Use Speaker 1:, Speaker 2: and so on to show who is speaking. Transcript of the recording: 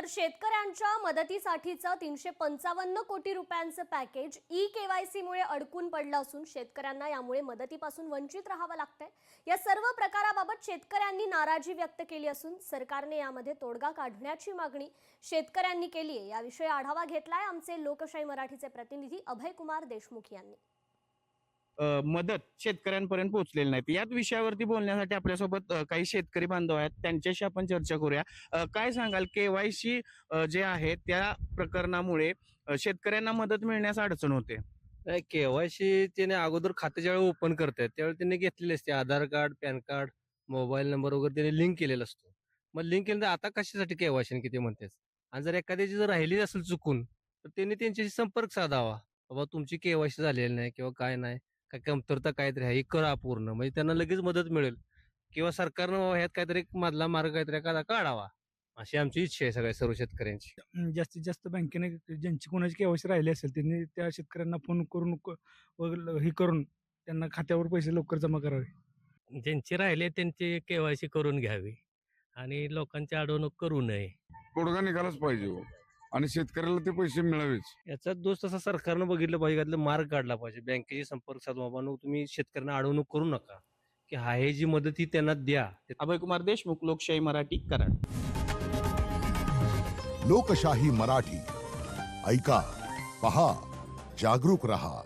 Speaker 1: तर शेतकऱ्यांच्या मदतीसाठीचं 355 कोटी रुपयांचं पॅकेज ई-केवायसी मुळे अडकून पडलं असून शेतकऱ्यांना यामुळे मदतीपासून वंचित राहावं लागतंय। या सर्व प्रकाराबाबत शेतकऱ्यांनी नाराजी व्यक्त केली असून सरकारने यामध्ये तोडगा काढण्याची मागणी शेतकऱ्यांनी केली आहे। याविषयी आढावा घेतलाय आमचे लोकशाही मराठीचे प्रतिनिधी अभय कुमार देशमुख यांनी।
Speaker 2: मदत शेतकऱ्यांपर्यंत पोहोचलेली नाही। याच विषयावरती बोलण्यासाठी आपल्यासोबत काही शेतकरी बांधव आहेत, त्यांच्याशी आपण चर्चा करूया। काय सांगाल, केवायसी जे आहे त्या प्रकरणामुळे शेतकऱ्यांना मदत मिळण्यास अडचण होते?
Speaker 3: नाही, केवायसी त्याने अगोदर खाते ज्यावेळी ओपन करतात त्यावेळी त्यांनी घेतलेले असते Aadhaar card, PAN card, mobile number वगैरे त्याने लिंक केलेला असतो। मग लिंक केल्यानंतर आता कशासाठी केवायसी किती म्हणतात? आणि जर एखाद्याची जर राहिली असेल चुकून तर त्यांनी त्यांच्याशी संपर्क साधावा, बाबा तुमची केवायसी झालेली नाही किंवा काय नाही, काय कमतरता काहीतरी आहे, हे करा पूर्ण, म्हणजे त्यांना लगेच मदत मिळेल। किंवा सरकारनं बाबा ह्यात काहीतरी एक मधला मार्ग काहीतरी एखादा काढावा, अशी आमची इच्छा आहे सगळ्या सर्व शेतकऱ्यांची।
Speaker 4: जास्तीत जास्त बँकेने ज्यांची कोणाची केवायसी राहिली असेल त्यांनी त्या शेतकऱ्यांना फोन करून हे करून त्यांना खात्यावर पैसे लवकर जमा करावे।
Speaker 5: ज्यांचे राहिले त्यांची केवायसी करून घ्यावी आणि लोकांची अडवणूक करू नये।
Speaker 6: तोडगा निघालाच पाहिजे हो, आणि शेतकऱ्याला ते पैसे मिळावेच।
Speaker 3: याचा दोष तसा सरकारनं बघितलं पाहिजे, यातला मार्ग काढला पाहिजे। बँकेशी संपर्क साधवा, बाबा तुम्ही शेतकऱ्यांना अडवणूक करू नका, की आहे जी मदत ही त्यांना द्या।
Speaker 2: अभय कुमार देशमुख, लोकशाही मराठी, कराड।
Speaker 7: लोकशाही मराठी ऐका, पहा, जागरूक रहा।